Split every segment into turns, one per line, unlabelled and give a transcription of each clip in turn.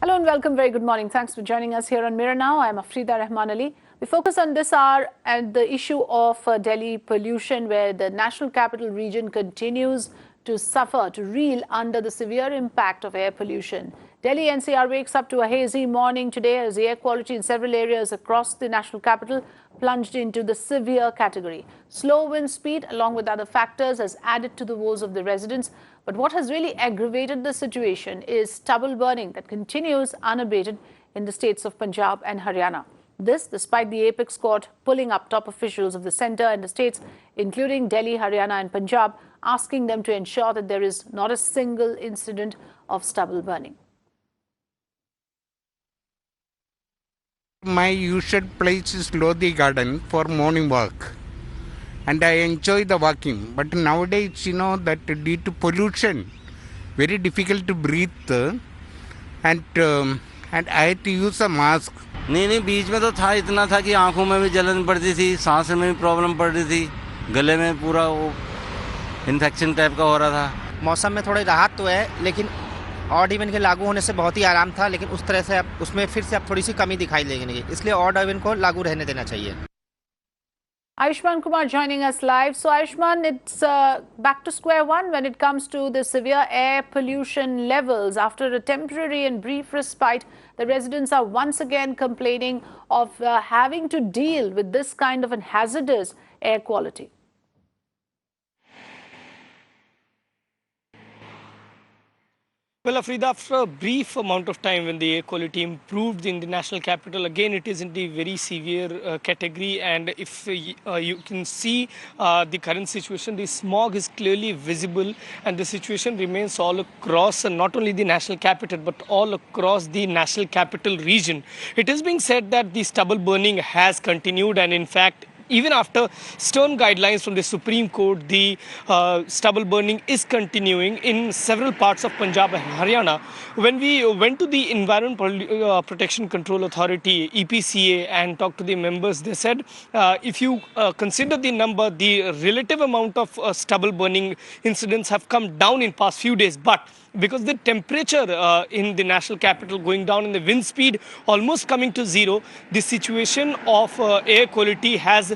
Hello and welcome. Very good morning. Thanks for joining us here on Mirror Now. I am Afrida Rahman Ali. We focus on this hour at the issue of Delhi pollution, where the national capital region continues to suffer, to reel under the severe impact of air pollution. Delhi-NCR wakes up to a hazy morning today as the air quality in several areas across the national capital plunged into the severe category. Slow wind speed, along with other factors, has added to the woes of the residents. But what has really aggravated the situation is stubble burning that continues unabated in the states of Punjab and Haryana. This despite the apex court pulling up top officials of the centre and the states, including Delhi, Haryana and Punjab, asking them to ensure that there is not a single incident of stubble burning.
My usual place is Lodi Garden for morning walk, and I enjoy the walking. But nowadays, that due to pollution, very difficult to breathe, and I had to use a mask.
नहीं बीच में तो था इतना था कि आंखों में भी जलन पड़ती थी, सांस में भी प्रॉब्लम पड़ रही थी, गले में पूरा वो इन्फेक्शन टाइप का हो रहा था।
मौसम में थोड़ी राहत तो है, लेकिन ऑड इवन के लागू होने से बहुत ही आराम था, लेकिन उस तरह से अब उसमें फिर से अब थोड़ी सी कमी दिखाई देगी, इसलिए ऑड इवन को लागू रहने देना चाहिए।
Ayushman Kumar joining us live. So Ayushman, it's back to square one when it comes to the severe air pollution levels. After a temporary and brief respite, the residents are once again complaining of having to deal with this kind of an hazardous air quality.
Well, Afrida, after a brief amount of time when the air quality improved in the national capital, again it is in the very severe category, and if you can see the current situation, the smog is clearly visible and the situation remains all across not only the national capital but all across the national capital region. It is being said that the stubble burning has continued, and in fact even after stern guidelines from the Supreme Court, the stubble burning is continuing in several parts of Punjab and Haryana. When we went to the Environment Protection Control Authority, EPCA, and talked to the members, they said if you consider the number, the relative amount of stubble burning incidents have come down in past few days. But because the temperature in the national capital going down and the wind speed almost coming to zero, the situation of air quality has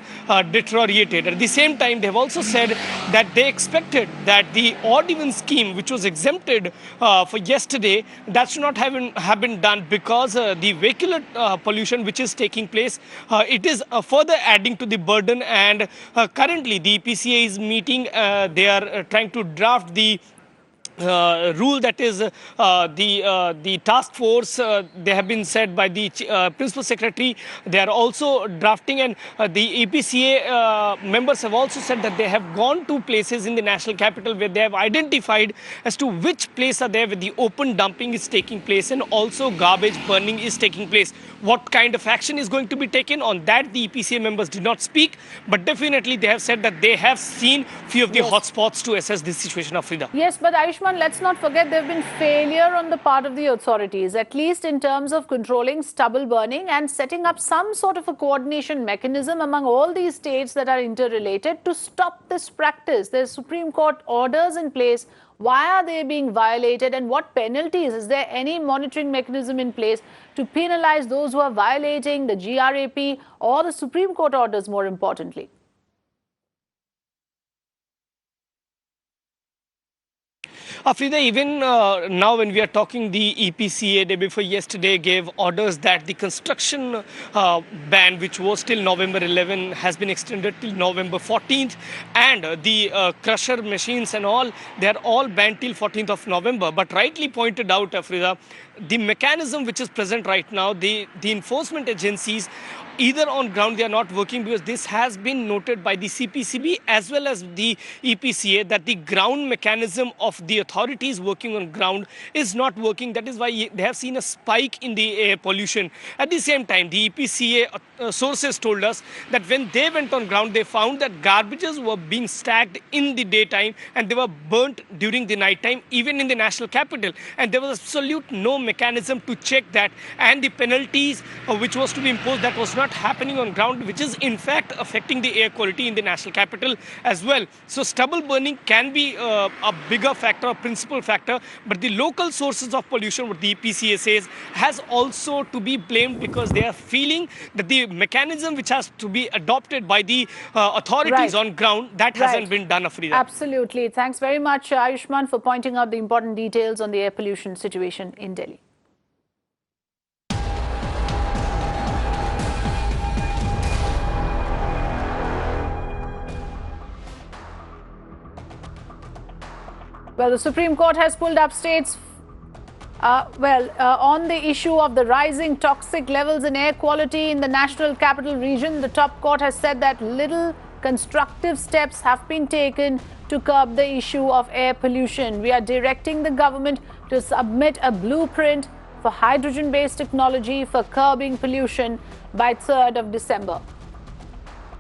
deteriorated. At the same time, they have also said that they expected that the odd even scheme, which was exempted for yesterday, that should not have been done because the vehicular pollution which is taking place, it is further adding to the burden. And currently the EPCA is meeting, they are trying to draft the rule, that is the task force. They have been said by the principal secretary. They are also drafting, and the EPCA members have also said that they have gone to places in the national capital where they have identified as to which place are there where the open dumping is taking place and also garbage burning is taking place. What kind of action is going to be taken on that, the EPCA members did not speak, but definitely they have said that they have seen few of the hotspots to assess this situation, Afrida.
Yes, but Ayushman, let's not forget there have been failure on the part of the authorities, at least in terms of controlling stubble burning and setting up some sort of a coordination mechanism among all these states that are interrelated to stop this practice. There's Supreme Court orders in place. Why are they being violated, and what penalties? Is there any monitoring mechanism in place to penalize those who are violating the GRAP or the Supreme Court orders, more importantly?
Afrida, even now when we are talking, the EPCA day before yesterday gave orders that the construction ban, which was till November 11, has been extended till November 14th, and the crusher machines and all, they are all banned till 14th of November. But rightly pointed out, Afrida, the mechanism which is present right now, the enforcement agencies, either on ground they are not working, because this has been noted by the CPCB as well as the EPCA that the ground mechanism of the authorities working on ground is not working. That is why they have seen a spike in the air pollution. At the same time, the EPCA sources told us that when they went on ground, they found that garbages were being stacked in the daytime and they were burnt during the night time, even in the national capital. And there was absolute no mechanism to check that, and the penalties which was to be imposed, that was not happening on ground, which is in fact affecting the air quality in the national capital as well. So stubble burning can be a bigger factor, a principal factor, but the local sources of pollution, what the EPCA says, has also to be blamed because they are feeling that the mechanism which has to be adopted by the authorities on ground, that hasn't been done, Afrida.
Absolutely. Thanks very much, Ayushman, for pointing out the important details on the air pollution situation in Delhi. Well, the Supreme Court has pulled up states on the issue of the rising toxic levels in air quality in the National Capital Region. The top court has said that little constructive steps have been taken to curb the issue of air pollution. We are directing the government to submit a blueprint for hydrogen-based technology for curbing pollution by 3rd of December.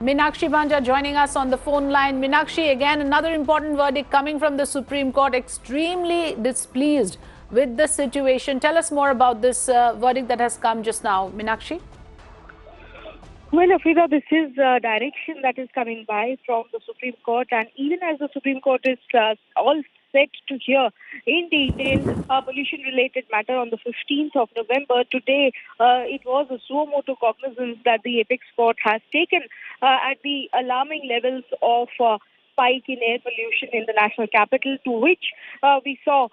Meenakshi Banja joining us on the phone line. Meenakshi, again, another important verdict coming from the Supreme Court, extremely displeased with the situation. Tell us more about this verdict that has come just now, Meenakshi.
Well, Afrida, this is a direction that is coming by from the Supreme Court, and even as the Supreme Court is all set to hear in detail a pollution-related matter on the 15th of November, today it was a suo motu cognizance that the apex court has taken at the alarming levels of spike in air pollution in the national capital, to which we saw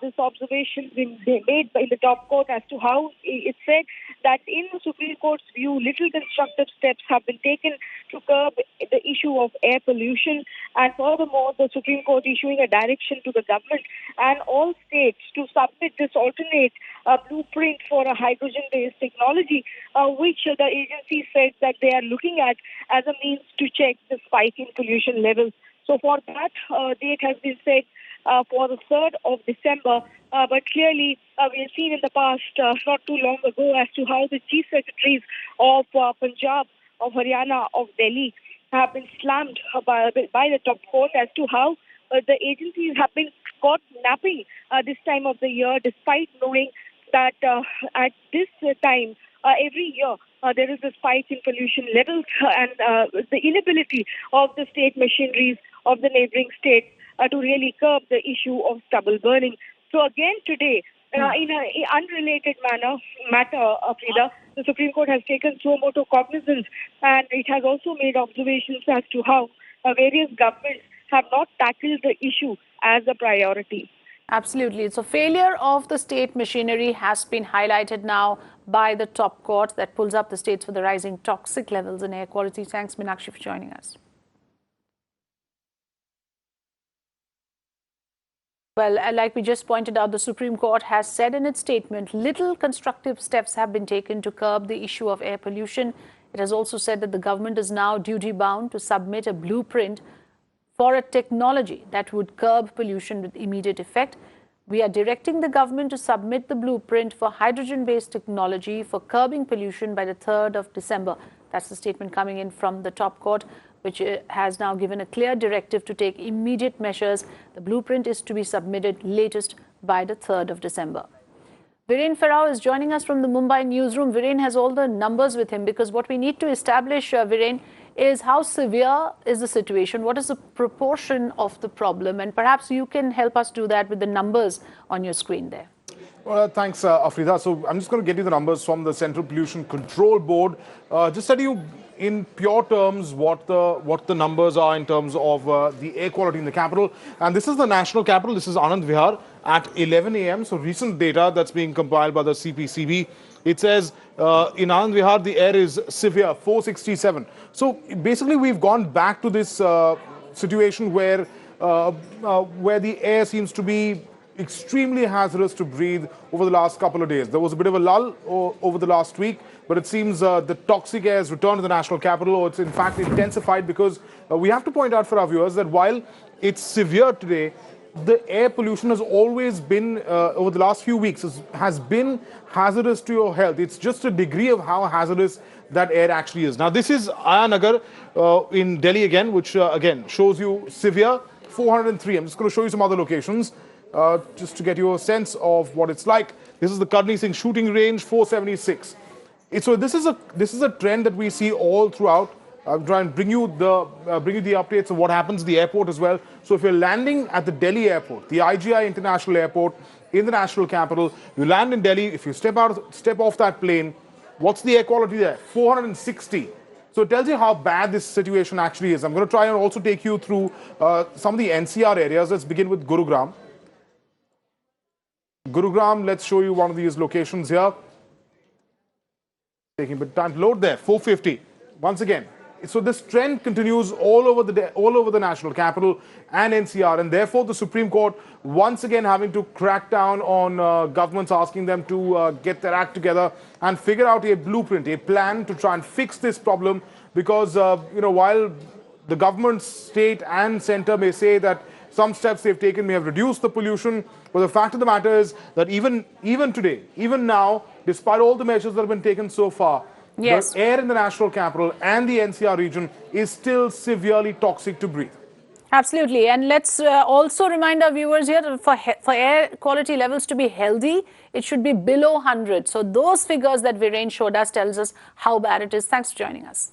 this observation being made by the top court as to how it said that in the Supreme Court's view, little constructive steps have been taken to curb the issue of air pollution. And furthermore, the Supreme Court issuing a direction to the government and all states to submit this alternate blueprint for a hydrogen-based technology, which the agency said that they are looking at as a means to check the spike in pollution levels. So for that, date has been set for the 3rd of December. But clearly, we have seen in the past, not too long ago, as to how the chief secretaries of Punjab, of Haryana, of Delhi have been slammed by the top court as to how the agencies have been caught napping this time of the year, despite knowing that at this time, every year, there is a spike in pollution levels and the inability of the state machineries of the neighboring states to really curb the issue of stubble burning. So again today, in an unrelated matter, Frida, the Supreme Court has taken suo motu cognizance, and it has also made observations as to how various governments have not tackled the issue as a priority.
Absolutely. So failure of the state machinery has been highlighted now by the top court that pulls up the states for the rising toxic levels in air quality. Thanks, Meenakshi, for joining us. Well, like we just pointed out, the Supreme Court has said in its statement, little constructive steps have been taken to curb the issue of air pollution. It has also said that the government is now duty-bound to submit a blueprint for a technology that would curb pollution with immediate effect. We are directing the government to submit the blueprint for hydrogen-based technology for curbing pollution by the 3rd of December. That's the statement coming in from the top court, which has now given a clear directive to take immediate measures. The blueprint is to be submitted latest by the 3rd of December. Viren Ferrao is joining us from the Mumbai newsroom. Viren has all the numbers with him because what we need to establish, Viren, is how severe is the situation? What is the proportion of the problem? And perhaps you can help us do that with the numbers on your screen there.
Well, thanks, Afrida. So I'm just going to get you the numbers from the Central Pollution Control Board. Just tell you in pure terms what the numbers are in terms of the air quality in the capital. And this is the national capital. This is Anand Vihar at 11 a.m. So recent data that's being compiled by the CPCB. It says in Anand Vihar, the air is severe, 467. So basically, we've gone back to this situation where the air seems to be extremely hazardous to breathe over the last couple of days. There was a bit of a lull over the last week, but it seems the toxic air has returned to the national capital, or it's in fact intensified, because we have to point out for our viewers that while it's severe today, the air pollution has always been, over the last few weeks, has been hazardous to your health. It's just a degree of how hazardous that air actually is. Now, this is Ayanagar in Delhi again, which again shows you severe, 403. I'm just going to show you some other locations just to get you a sense of what it's like. This is the Karni Singh shooting range, 476. So this is a trend that we see all throughout I'll try and bring you the updates of what happens at the airport as well. So if you're landing at the Delhi airport, the IGI International Airport in the national capital, you land in Delhi. If you step off that plane, what's the air quality there? 460. So it tells you how bad this situation actually is. I'm going to try and also take you through some of the NCR areas. Let's begin with Gurugram. Gurugram, let's show you one of these locations here. Taking a bit of time to load there. 450. Once again. So this trend continues all over the national capital and NCR, and therefore the Supreme Court once again having to crack down on governments, asking them to get their act together and figure out a blueprint, a plan to try and fix this problem. Because while the government, state and centre may say that some steps they've taken may have reduced the pollution, but the fact of the matter is that even today, even now, despite all the measures that have been taken so far,
yes,
the air in the national capital and the NCR region is still severely toxic to breathe.
Absolutely. And let's also remind our viewers here that for air quality levels to be healthy, it should be below 100. So those figures that Viren showed us tells us how bad it is. Thanks for joining us.